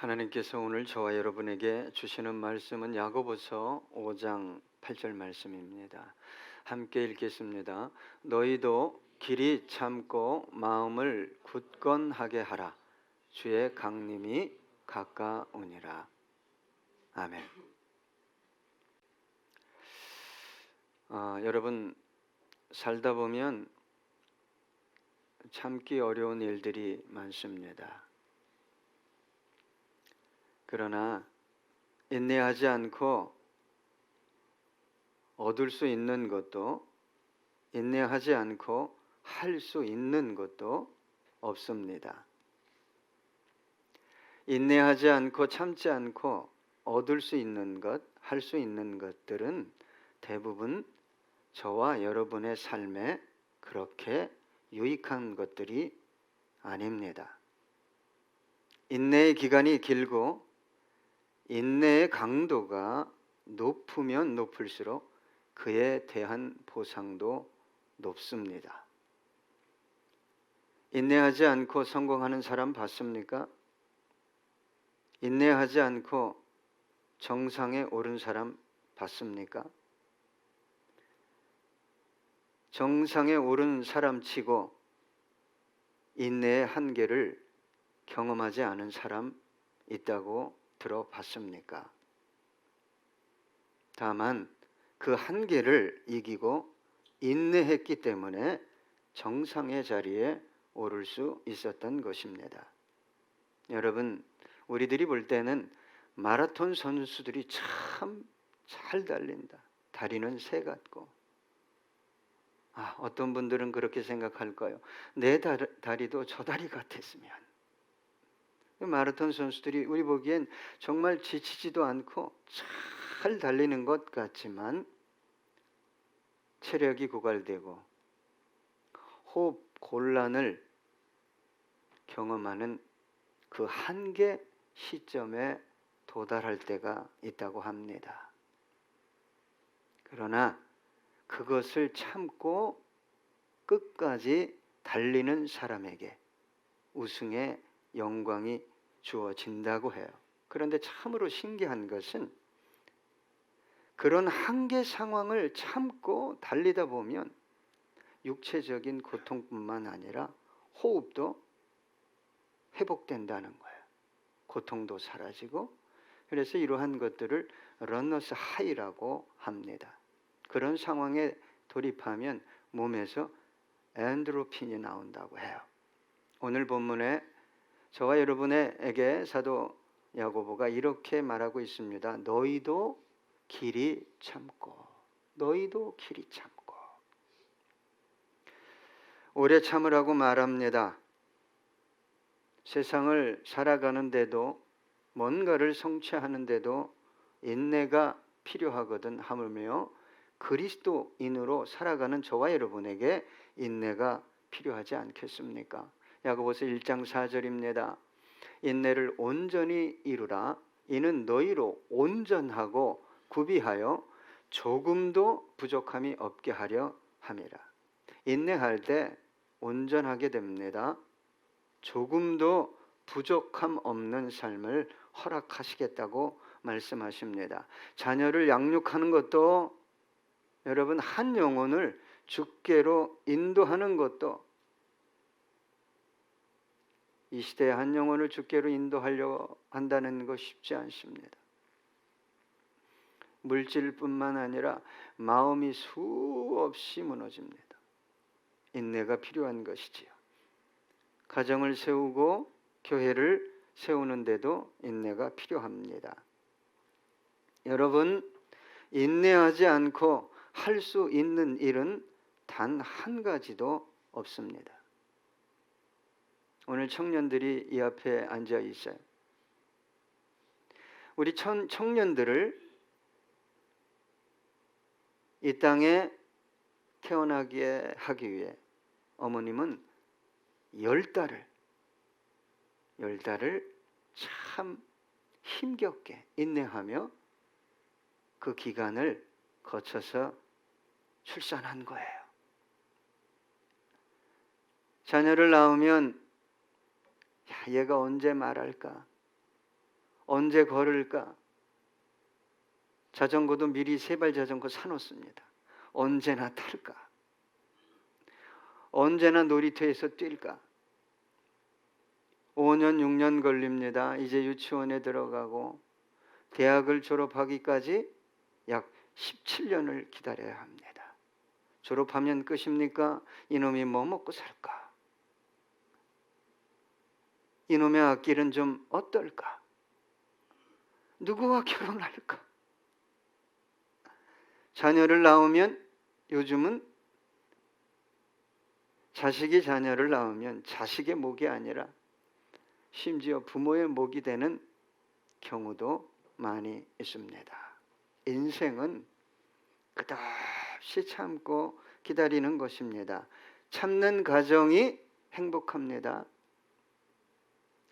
하나님께서 오늘 저와 여러분에게 주시는 말씀은 야고보서 5장 8절 말씀입니다. 함께 읽겠습니다. 너희도 길이 참고 마음을 굳건하게 하라. 주의 강림이 가까우니라. 아멘. 여러분, 살다 보면 참기 어려운 일들이 많습니다. 그러나 인내하지 않고 얻을 수 있는 것도, 인내하지 않고 할 수 있는 것도 없습니다. 인내하지 않고 참지 않고 얻을 수 있는 것, 할 수 있는 것들은 대부분 저와 여러분의 삶에 그렇게 유익한 것들이 아닙니다. 인내의 기간이 길고 인내의 강도가 높으면 높을수록 그에 대한 보상도 높습니다. 인내하지 않고 성공하는 사람 봤습니까? 인내하지 않고 정상에 오른 사람 봤습니까? 정상에 오른 사람치고 인내의 한계를 경험하지 않은 사람 있다고 들어봤습니까? 다만 그 한계를 이기고 인내했기 때문에 정상의 자리에 오를 수 있었던 것입니다. 여러분, 우리들이 볼 때는 마라톤 선수들이 참 잘 달린다. 다리는 새 같고. 어떤 분들은 그렇게 생각할 거예요. 내 다리도 저 다리 같았으면. 마라톤 선수들이 우리 보기엔 정말 지치지도 않고 잘 달리는 것 같지만 체력이 고갈되고 호흡 곤란을 경험하는 그 한계 시점에 도달할 때가 있다고 합니다. 그러나 그것을 참고 끝까지 달리는 사람에게 우승의 영광이 주어진다고 해요. 그런데 참으로 신기한 것은 그런 한계 상황을 참고 달리다 보면 육체적인 고통뿐만 아니라 호흡도 회복된다는 거예요. 고통도 사라지고, 그래서 이러한 것들을 러너스 하이라고 합니다. 그런 상황에 돌입하면 몸에서 엔도르핀이 나온다고 해요. 오늘 본문에 저와 여러분에게 사도 야고보가 이렇게 말하고 있습니다. 너희도 길이 참고, 너희도 길이 참고. 오래 참으라고 말합니다. 세상을 살아가는데도 뭔가를 성취하는데도 인내가 필요하거든 하물며 그리스도인으로 살아가는 저와 여러분에게 인내가 필요하지 않겠습니까? 야고보서 1장 4절입니다. 인내를 온전히 이루라. 이는 너희로 온전하고 구비하여 조금도 부족함이 없게 하려 함이라. 인내할 때 온전하게 됩니다. 조금도 부족함 없는 삶을 허락하시겠다고 말씀하십니다. 자녀를 양육하는 것도, 여러분, 한 영혼을 주께로 인도하는 것도, 이 시대에 한 영혼을 주께로 인도하려고 한다는 것 쉽지 않습니다. 물질뿐만 아니라 마음이 수없이 무너집니다. 인내가 필요한 것이지요. 가정을 세우고 교회를 세우는데도 인내가 필요합니다. 여러분, 인내하지 않고 할 수 있는 일은 단 한 가지도 없습니다. 오늘 청년들이 이 앞에 앉아 있어요. 우리 청년들을 이 땅에 태어나게 하기 위해 어머님은 10달을 참 힘겹게 인내하며 그 기간을 거쳐서 출산한 거예요. 자녀를 낳으면 얘가 언제 말할까? 언제 걸을까? 자전거도 미리 세발 자전거 사놓습니다. 언제나 탈까? 언제나 놀이터에서 뛸까? 5년, 6년 걸립니다. 이제 유치원에 들어가고 대학을 졸업하기까지 약 17년을 기다려야 합니다. 졸업하면 끝입니까? 이놈이 뭐 먹고 살까? 이놈의 앞길은 좀 어떨까? 누구와 결혼할까? 자녀를 낳으면 요즘은 자식이 자녀를 낳으면 자식의 목이 아니라 심지어 부모의 목이 되는 경우도 많이 있습니다. 인생은 끝없이 참고 기다리는 것입니다. 참는 가정이 행복합니다.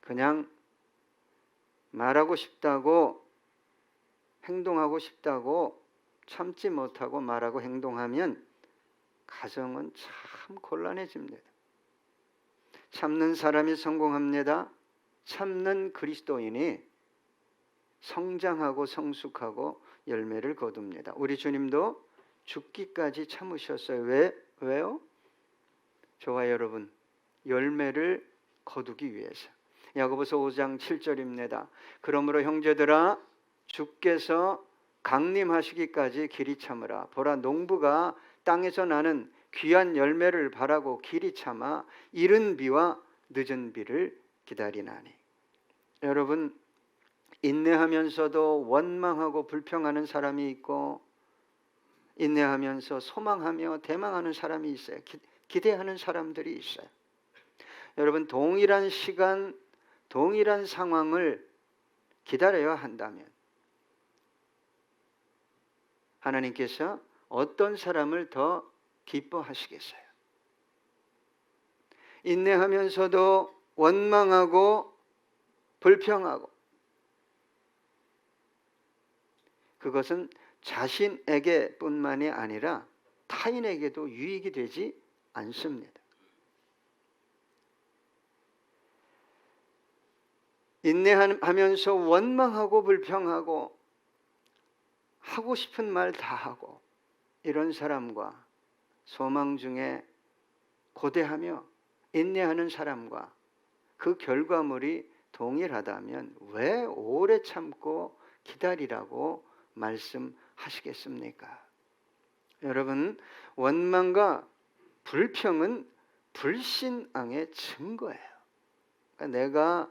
그냥 말하고 싶다고 행동하고 싶다고 참지 못하고 말하고 행동하면 가정은 참 곤란해집니다. 참는 사람이 성공합니다. 참는 그리스도인이 성장하고 성숙하고 열매를 거둡니다. 우리 주님도 죽기까지 참으셨어요. 왜요? 저와 여러분 열매를 거두기 위해서. 야고보서 5장 7절입니다. 그러므로 형제들아 주께서 강림하시기까지 길이 참으라. 보라 농부가 땅에서 나는 귀한 열매를 바라고 길이 참아 이른 비와 늦은 비를 기다리나니. 여러분 인내하면서도 원망하고 불평하는 사람이 있고 인내하면서 소망하며 대망하는 사람이 있어요. 기대하는 사람들이 있어요. 여러분 동일한 시간 동일한 상황을 기다려야 한다면 하나님께서 어떤 사람을 더 기뻐하시겠어요? 인내하면서도 원망하고 불평하고 그것은 자신에게 뿐만이 아니라 타인에게도 유익이 되지 않습니다. 인내하면서 원망하고 불평하고 하고 싶은 말 다 하고 이런 사람과 소망 중에 고대하며 인내하는 사람과 그 결과물이 동일하다면 왜 오래 참고 기다리라고 말씀하시겠습니까? 여러분 원망과 불평은 불신앙의 증거예요. 그러니까 내가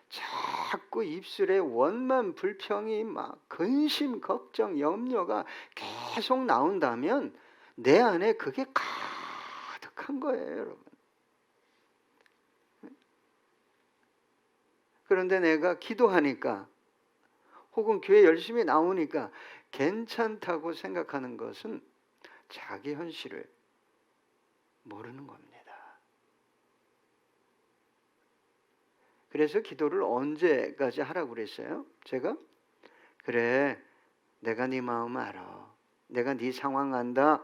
자꾸 입술에 원만 불평이 막 근심, 걱정, 염려가 계속 나온다면 내 안에 그게 가득한 거예요, 여러분. 그런데 내가 기도하니까 혹은 교회 열심히 나오니까 괜찮다고 생각하는 것은 자기 현실을 모르는 겁니다. 그래서 기도를 언제까지 하라고 그랬어요? 제가? 그래, 내가 네 마음 알아. 내가 네 상황 안다.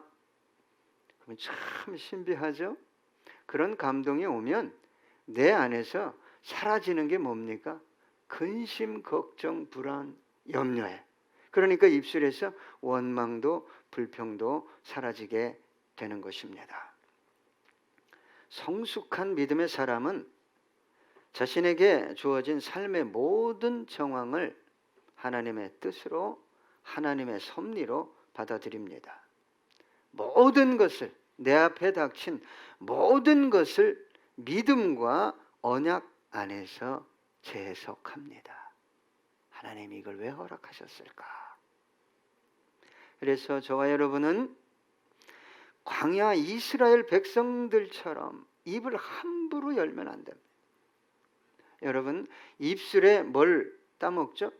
그럼 참 신비하죠? 그런 감동이 오면 내 안에서 사라지는 게 뭡니까? 근심, 걱정, 불안, 염려해. 그러니까 입술에서 원망도 불평도 사라지게 되는 것입니다. 성숙한 믿음의 사람은 자신에게 주어진 삶의 모든 정황을 하나님의 뜻으로 하나님의 섭리로 받아들입니다. 모든 것을 내 앞에 닥친 모든 것을 믿음과 언약 안에서 재해석합니다. 하나님이 이걸 왜 허락하셨을까? 그래서 저와 여러분은 광야 이스라엘 백성들처럼 입을 함부로 열면 안 됩니다. 여러분 입술에 뭘 따먹죠?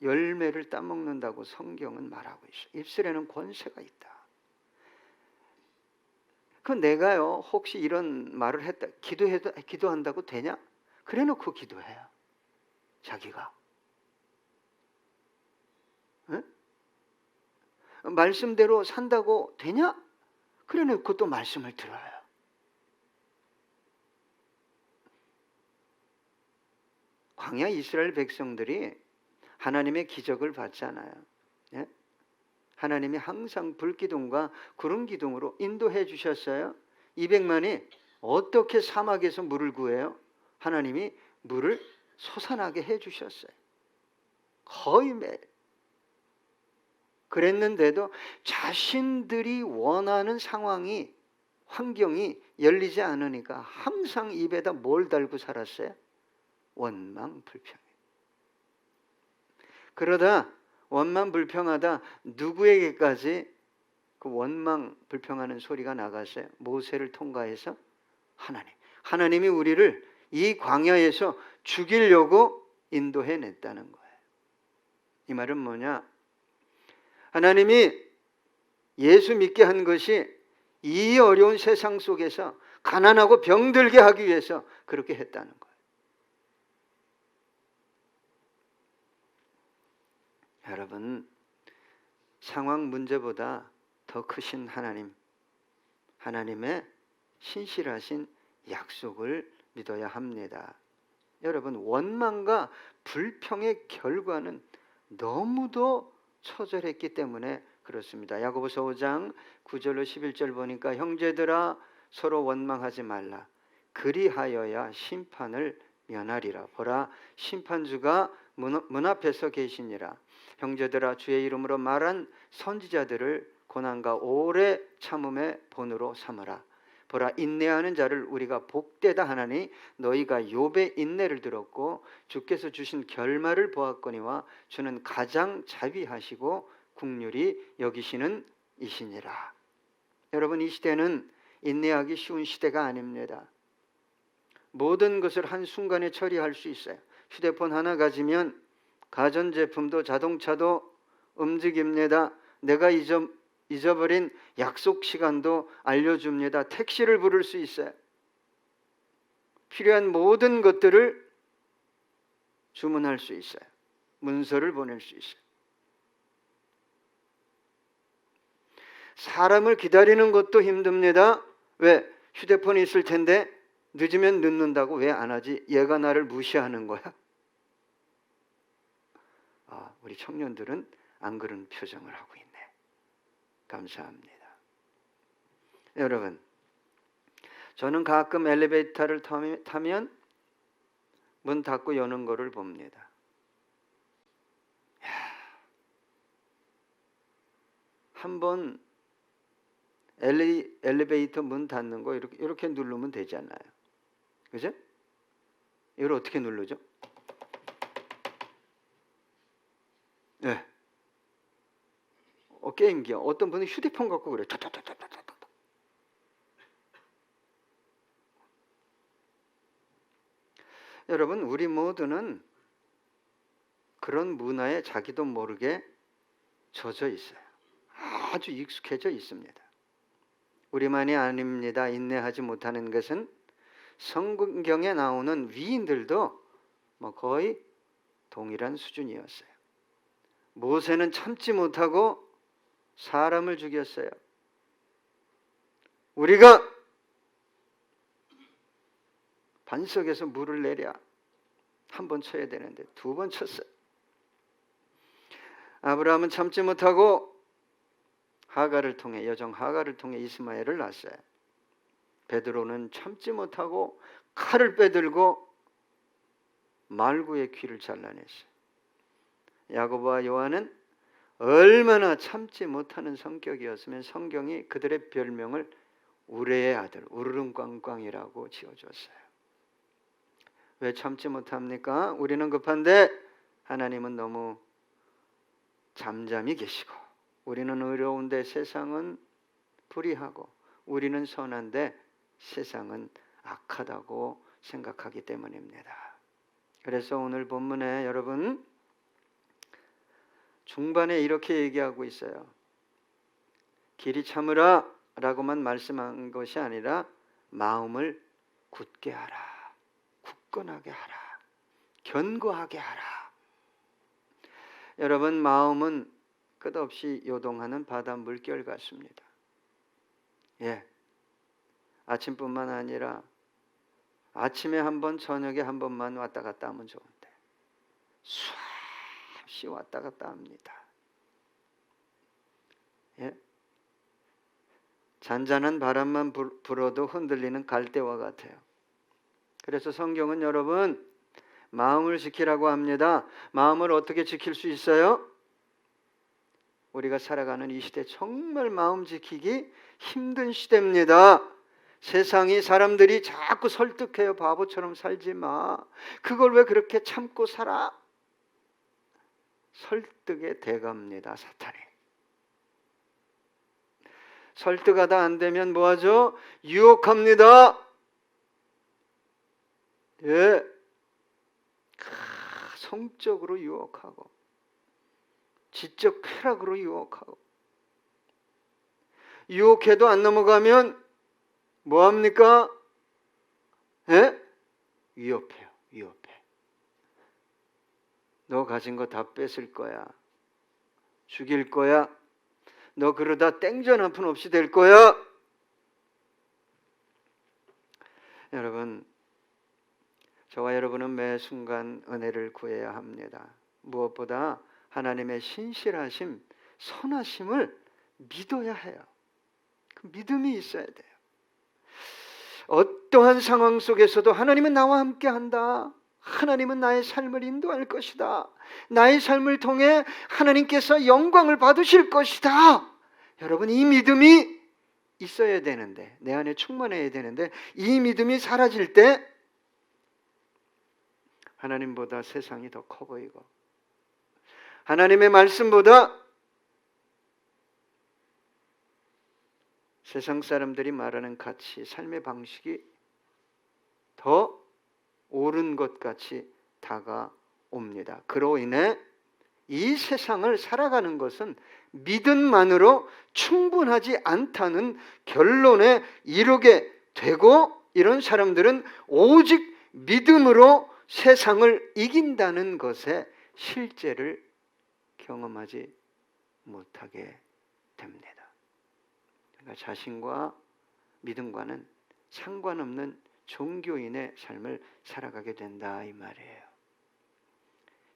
열매를 따먹는다고 성경은 말하고 있어요. 입술에는 권세가 있다. 그 내가요 혹시 이런 말을 했다 기도한다고 되냐? 그래놓고 기도해요. 자기가 응? 말씀대로 산다고 되냐? 그래놓고 또 말씀을 들어요. 광야 이스라엘 백성들이 하나님의 기적을 봤잖아요. 예? 하나님이 항상 불기둥과 구름 기둥으로 인도해 주셨어요. 200만이 어떻게 사막에서 물을 구해요? 하나님이 물을 솟아나게 해 주셨어요. 거의 매일. 그랬는데도 자신들이 원하는 상황이, 환경이 열리지 않으니까 항상 입에다 뭘 달고 살았어요? 원망 불평. 그러다 원망 불평하다 누구에게까지 그 원망 불평하는 소리가 나갔어요? 모세를 통과해서 하나님이 우리를 이 광야에서 죽이려고 인도해 냈다는 거예요. 이 말은 뭐냐? 하나님이 예수 믿게 한 것이 이 어려운 세상 속에서 가난하고 병들게 하기 위해서 그렇게 했다는 거예요. 여러분, 상황 문제보다 더 크신 하나님의 신실하신 약속을 믿어야 합니다. 여러분, 원망과 불평의 결과는 너무도 처절했기 때문에 그렇습니다. 야고보서 5장 9절로 11절 보니까 형제들아 서로 원망하지 말라. 그리하여야 심판을 면하리라. 보라, 심판주가 문 앞에서 계시니라. 형제들아 주의 이름으로 말한 선지자들을 고난과 오래 참음의 본으로 삼으라. 보라, 인내하는 자를 우리가 복되다 하나니 너희가 욥의 인내를 들었고 주께서 주신 결말을 보았거니와 주는 가장 자비하시고 긍휼히 여기시는 이시니라. 여러분, 이 시대는 인내하기 쉬운 시대가 아닙니다. 모든 것을 한순간에 처리할 수 있어요. 휴대폰 하나 가지면 가전제품도 자동차도 움직입니다. 내가 잊어버린 약속 시간도 알려줍니다. 택시를 부를 수 있어요. 필요한 모든 것들을 주문할 수 있어요. 문서를 보낼 수 있어요. 사람을 기다리는 것도 힘듭니다. 왜? 휴대폰이 있을 텐데 늦으면 늦는다고 왜 안 하지? 얘가 나를 무시하는 거야. 우리 청년들은 안 그런 표정을 하고 있네. 감사합니다. 여러분, 저는 가끔 엘리베이터를 타면 문 닫고 여는 거를 봅니다. 한번 엘리베이터 문 닫는 거 이렇게 누르면 되잖아요. 그죠? 이걸 어떻게 누르죠? 네. 게임기야. 어떤 분은 휴대폰 갖고 그래. 여러분, 우리 모두는 그런 문화에 자기도 모르게 젖어 있어요. 아주 익숙해져 있습니다. 우리만이 아닙니다. 인내하지 못하는 것은 성경에 나오는 위인들도 거의 동일한 수준이었어요. 모세는 참지 못하고 사람을 죽였어요. 우리가 반석에서 물을 내랴 한 번 쳐야 되는데 2번 쳤어요. 아브라함은 참지 못하고 여정 하갈을 통해 이스마엘을 낳았어요. 베드로는 참지 못하고 칼을 빼들고 말구의 귀를 잘라냈어요. 야고보와 요한은 얼마나 참지 못하는 성격이었으면 성경이 그들의 별명을 우레의 아들, 우르릉꽝꽝이라고 지어줬어요. 왜 참지 못합니까? 우리는 급한데 하나님은 너무 잠잠히 계시고, 우리는 의로운데 세상은 불의하고, 우리는 선한데 세상은 악하다고 생각하기 때문입니다. 그래서 오늘 본문에 여러분 중반에 이렇게 얘기하고 있어요. 길이 참으라 라고만 말씀한 것이 아니라 마음을 굳게 하라, 굳건하게 하라, 견고하게 하라. 여러분, 마음은 끝없이 요동하는 바다 물결 같습니다. 아침뿐만 아니라 아침에 한 번, 저녁에 한 번만 왔다 갔다 하면 좋은데 수없이 왔다 갔다 합니다. 예? 잔잔한 바람만 불어도 흔들리는 갈대와 같아요. 그래서 성경은 여러분 마음을 지키라고 합니다. 마음을 어떻게 지킬 수 있어요? 우리가 살아가는 이 시대 정말 마음 지키기 힘든 시대입니다. 세상이 사람들이 자꾸 설득해요. 바보처럼 살지 마. 그걸 왜 그렇게 참고 살아? 설득의 대가입니다. 사탄이. 설득하다 안 되면 뭐하죠? 유혹합니다. 예. 성적으로 유혹하고 지적 쾌락으로 유혹하고 유혹해도 안 넘어가면 뭐합니까? 예? 위협해요. 위협해. 너 가진 거 다 뺏을 거야. 죽일 거야. 너 그러다 땡전 한 푼 없이 될 거야. 여러분, 저와 여러분은 매 순간 은혜를 구해야 합니다. 무엇보다 하나님의 신실하심, 선하심을 믿어야 해요. 그 믿음이 있어야 돼요. 어떠한 상황 속에서도 하나님은 나와 함께 한다. 하나님은 나의 삶을 인도할 것이다. 나의 삶을 통해 하나님께서 영광을 받으실 것이다. 여러분, 이 믿음이 있어야 되는데, 내 안에 충만해야 되는데, 이 믿음이 사라질 때 하나님보다 세상이 더 커 보이고 하나님의 말씀보다 세상 사람들이 말하는 가치, 삶의 방식이 더 옳은 것 같이 다가옵니다. 그로 인해 이 세상을 살아가는 것은 믿음만으로 충분하지 않다는 결론에 이르게 되고, 이런 사람들은 오직 믿음으로 세상을 이긴다는 것에 실제를 경험하지 못하게 됩니다. 그러니까 자신과 믿음과는 상관없는 종교인의 삶을 살아가게 된다 이 말이에요.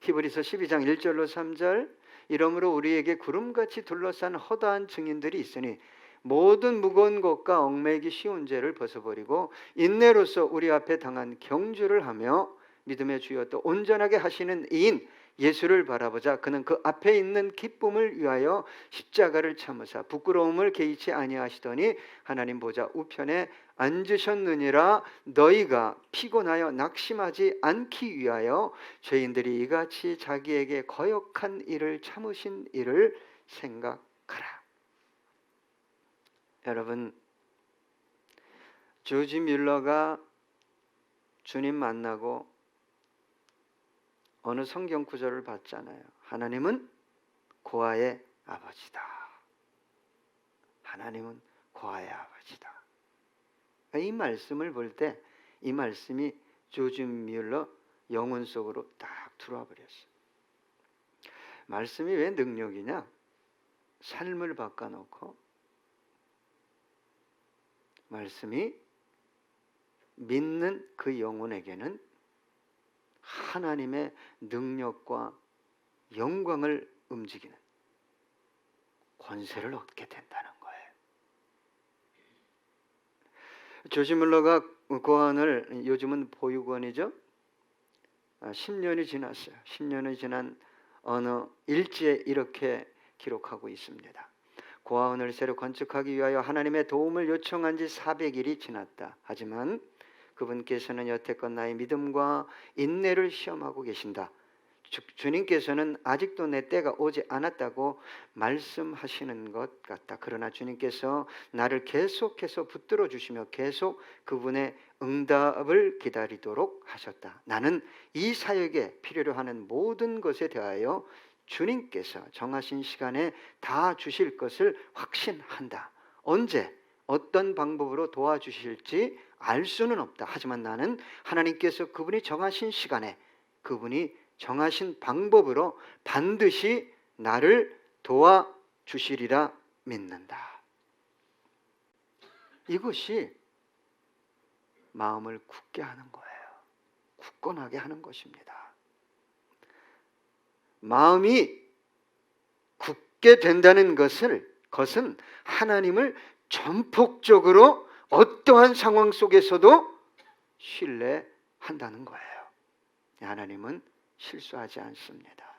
히브리서 12장 1절로 3절, 이러므로 우리에게 구름같이 둘러싼 허다한 증인들이 있으니 모든 무거운 것과 얽매이기 쉬운 죄를 벗어버리고 인내로서 우리 앞에 당한 경주를 하며 믿음의 주여 또 온전하게 하시는 이인 예수를 바라보자. 그는 그 앞에 있는 기쁨을 위하여 십자가를 참으사 부끄러움을 개의치 아니하시더니 하나님 보좌 우편에 앉으셨느니라. 너희가 피곤하여 낙심하지 않기 위하여 죄인들이 이같이 자기에게 거역한 일을 참으신 일을 생각하라. 여러분, 조지 뮬러가 주님 만나고 어느 성경 구절을 봤잖아요. 하나님은 고아의 아버지다. 하나님은 고아의 아버지다. 이 말씀을 볼 때 이 말씀이 조지 뮬러 영혼 속으로 딱 들어와 버렸어요. 말씀이 왜 능력이냐? 삶을 바꿔놓고 말씀이 믿는 그 영혼에게는 하나님의 능력과 영광을 움직이는 권세를 얻게 된다는 거예요. 조지 뮬러가 고안을, 요즘은 보육원이죠. 10년이 지났어요. 10년이 지난 어느 일지에 이렇게 기록하고 있습니다. 고아원을 새로 건축하기 위하여 하나님의 도움을 요청한 지 400일이 지났다. 하지만 그분께서는 여태껏 나의 믿음과 인내를 시험하고 계신다. 주님께서는 아직도 내 때가 오지 않았다고 말씀하시는 것 같다. 그러나 주님께서 나를 계속해서 붙들어 주시며 계속 그분의 응답을 기다리도록 하셨다. 나는 이 사역에 필요로 하는 모든 것에 대하여 주님께서 정하신 시간에 다 주실 것을 확신한다. 언제 어떤 방법으로 도와주실지 알 수는 없다. 하지만 나는 하나님께서 그분이 정하신 시간에 그분이 정하신 방법으로 반드시 나를 도와주시리라 믿는다. 이것이 마음을 굳게 하는 거예요. 굳건하게 하는 것입니다. 마음이 굳게 된다는 것은 하나님을 전폭적으로 어떠한 상황 속에서도 신뢰한다는 거예요. 하나님은 실수하지 않습니다.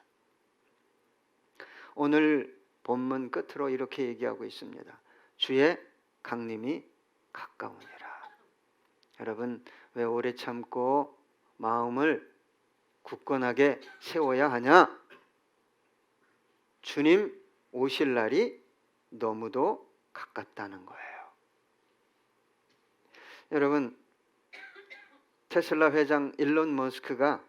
오늘 본문 끝으로 이렇게 얘기하고 있습니다. 주의 강림이 가까우니라. 여러분, 왜 오래 참고 마음을 굳건하게 세워야 하냐? 주님 오실 날이 너무도 가깝다는 거예요. 여러분, 테슬라 회장 일론 머스크가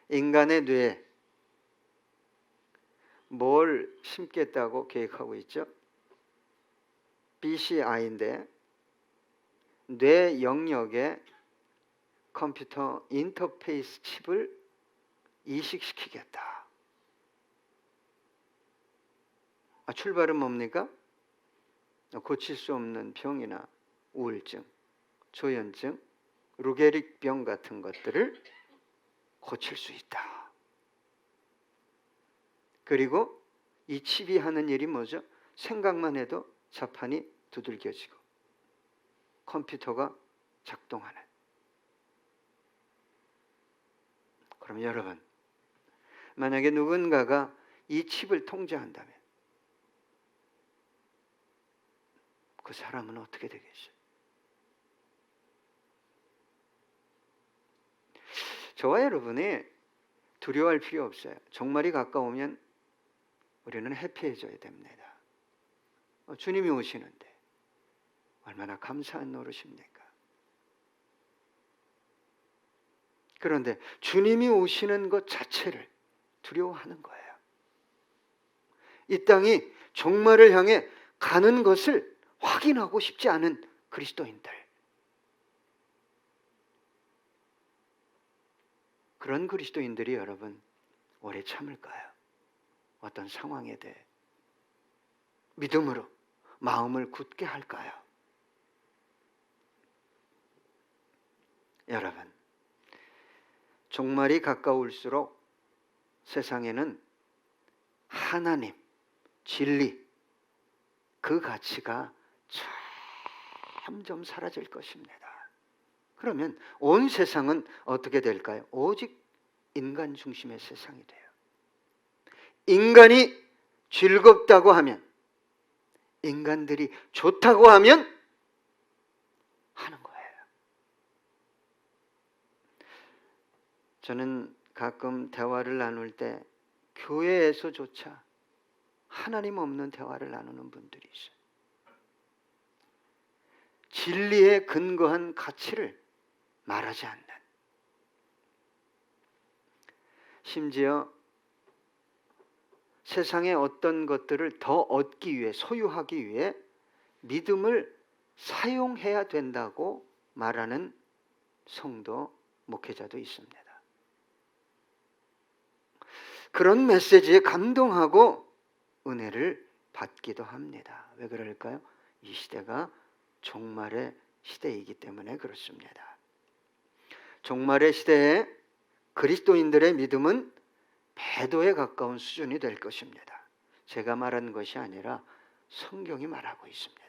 인간의 뇌에 뭘 심겠다고 계획하고 있죠? BCI인데 뇌 영역에 컴퓨터 인터페이스 칩을 이식시키겠다. 출발은 뭡니까? 고칠 수 없는 병이나 우울증, 조현증, 루게릭병 같은 것들을 고칠 수 있다. 그리고 이 칩이 하는 일이 뭐죠? 생각만 해도 자판이 두들겨지고 컴퓨터가 작동하는. 그럼 여러분, 만약에 누군가가 이 칩을 통제한다면 그 사람은 어떻게 되겠어요? 저와 여러분이 두려워할 필요 없어요. 종말이 가까우면 우리는 해피해져야 됩니다. 주님이 오시는데 얼마나 감사한 노릇입니까? 그런데 주님이 오시는 것 자체를 두려워하는 거예요. 이 땅이 종말을 향해 가는 것을 확인하고 싶지 않은 그리스도인들, 그런 그리스도인들이 여러분 오래 참을까요? 어떤 상황에 대해 믿음으로 마음을 굳게 할까요? 여러분, 종말이 가까울수록 세상에는 하나님, 진리, 그 가치가 점점 사라질 것입니다. 그러면 온 세상은 어떻게 될까요? 오직 인간 중심의 세상이 돼요. 인간이 즐겁다고 하면, 인간들이 좋다고 하면 하는 거예요. 저는 가끔 대화를 나눌 때 교회에서조차 하나님 없는 대화를 나누는 분들이 있어요. 진리에 근거한 가치를 말하지 않는. 심지어 세상의 어떤 것들을 더 얻기 위해, 소유하기 위해 믿음을 사용해야 된다고 말하는 성도, 목회자도 있습니다. 그런 메시지에 감동하고 은혜를 받기도 합니다. 왜 그럴까요? 이 시대가 종말의 시대이기 때문에 그렇습니다. 종말의 시대에 그리스도인들의 믿음은 배도에 가까운 수준이 될 것입니다. 제가 말하는 것이 아니라 성경이 말하고 있습니다.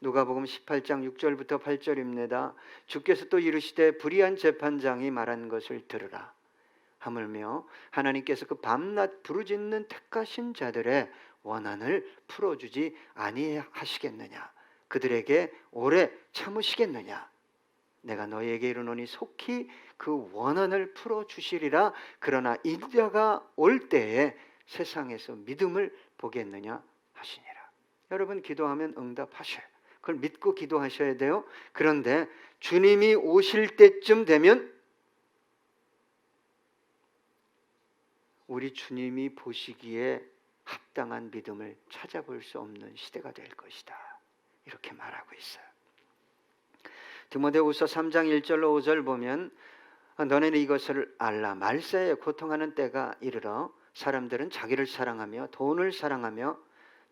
누가복음 18장 6절부터 8절입니다. 주께서 또 이르시되 불의한 재판장이 말한 것을 들으라. 하물며 하나님께서 그 밤낮 부르짖는 택하신 자들의 원한을 풀어주지 아니하시겠느냐? 그들에게 오래 참으시겠느냐? 내가 너희에게 이르노니 속히 그 원한을 풀어주시리라. 그러나 인자가 올 때에 세상에서 믿음을 보겠느냐 하시니라. 여러분, 기도하면 응답하셔요. 그걸 믿고 기도하셔야 돼요. 그런데 주님이 오실 때쯤 되면 우리 주님이 보시기에 합당한 믿음을 찾아볼 수 없는 시대가 될 것이다. 이렇게 말하고 있어요. 디모데후서 3장 1절로 5절 보면 너네는 이것을 알라. 말세에 고통하는 때가 이르러 사람들은 자기를 사랑하며 돈을 사랑하며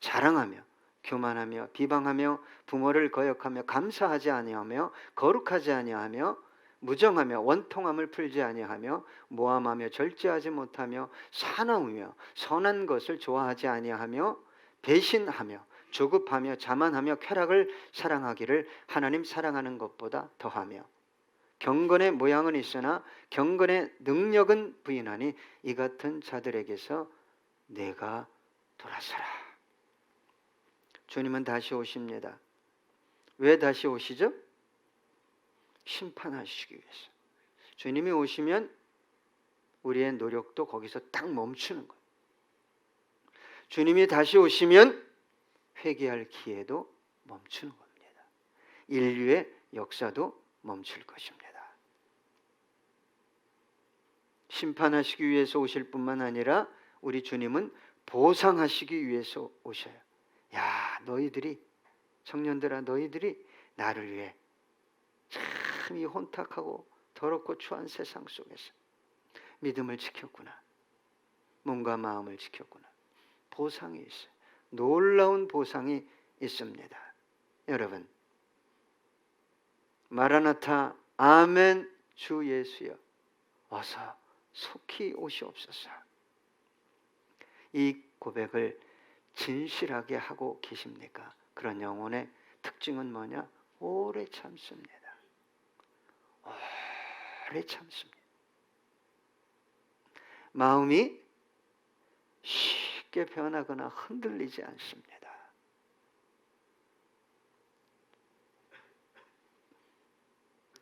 자랑하며 교만하며 비방하며 부모를 거역하며 감사하지 아니하며 거룩하지 아니하며 무정하며 원통함을 풀지 아니하며 모함하며 절제하지 못하며 사나우며 선한 것을 좋아하지 아니하며 배신하며 조급하며 자만하며 쾌락을 사랑하기를 하나님 사랑하는 것보다 더하며 경건의 모양은 있으나 경건의 능력은 부인하니 이 같은 자들에게서 내가 돌아서라. 주님은 다시 오십니다. 왜 다시 오시죠? 심판하시기 위해서. 주님이 오시면 우리의 노력도 거기서 딱 멈추는 거예요. 주님이 다시 오시면 회개할 기회도 멈추는 겁니다. 인류의 역사도 멈출 것입니다. 심판하시기 위해서 오실 뿐만 아니라 우리 주님은 보상하시기 위해서 오셔요. 야, 너희들이, 청년들아, 너희들이 나를 위해 참 이 혼탁하고 더럽고 추한 세상 속에서 믿음을 지켰구나. 몸과 마음을 지켰구나. 보상이 있어요. 놀라운 보상이 있습니다. 여러분, 마라나타, 아멘, 주 예수여, 어서 속히 오시옵소서. 이 고백을 진실하게 하고 계십니까? 그런 영혼의 특징은 뭐냐? 오래 참습니다. 오래 참습니다. 마음이 쉽게 변하거나 흔들리지 않습니다.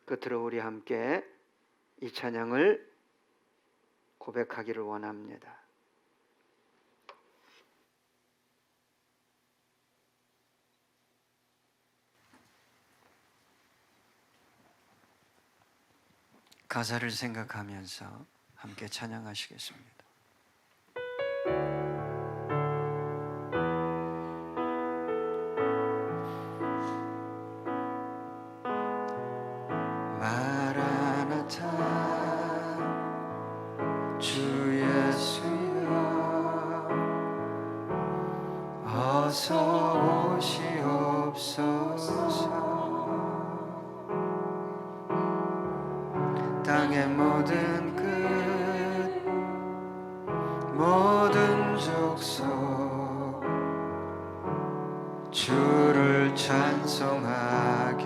끝으로 우리 함께 이 찬양을 고백하기를 원합니다. 가사를 생각하면서 함께 찬양하시겠습니다. 마라나타 주 예수여 어서 오시옵소서. 땅의 모든 끝 모든 족속 주를 찬송하게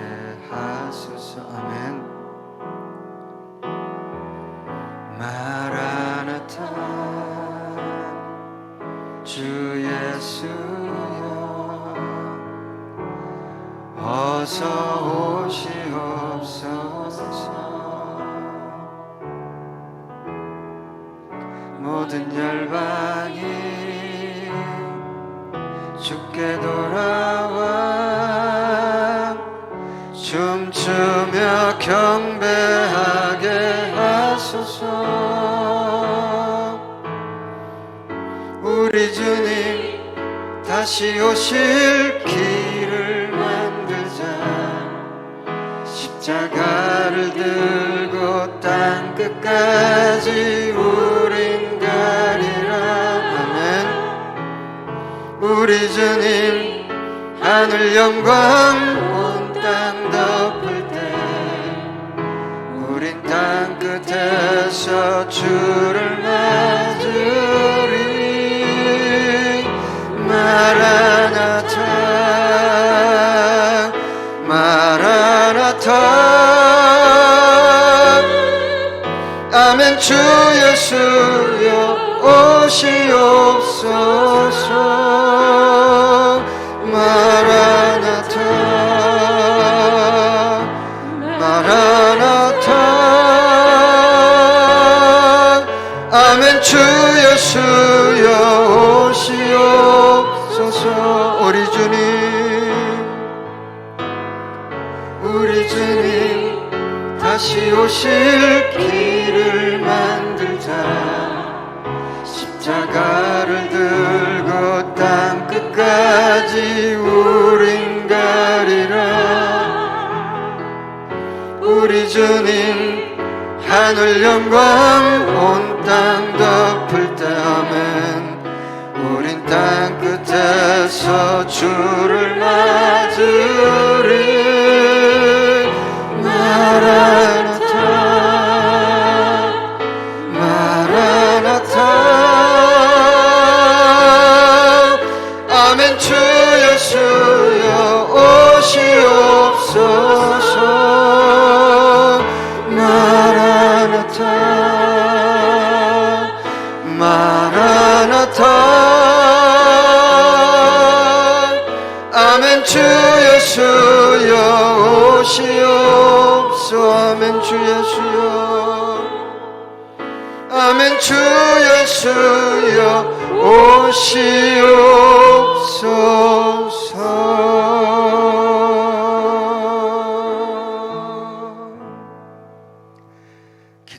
하소서. 아멘. 마라나타 주 예수여 어서 오시옵소서. 모든 열방이 주께 돌아와 춤추며 경배하게 하소서. 우리 주님 다시 오실 길을 만들자. 십자가를 들고 땅 끝까지 우린 가리라. 아멘. 우리 주님 하늘 영광 온 땅 덮을 때 우린 땅 끝에서 주를 맞으리. 마라나타 마라나타 아멘. 주 예수여 오시옵소서. 마라나타 마라나타 아멘. 주 예수여 오시옵소서. 우리 주님 다시 오실 길을 만들자. 십자가를 들고 땅 끝까지 우린 가리라. 우리 주님 하늘 영광 온 땅 덮을 때 아멘. 우린 땅 끝에서 주를 맞으리. 마라나타 주 예수여 오시옵소. 아멘 주 예수여. 아멘 주 예수여 오시옵소서.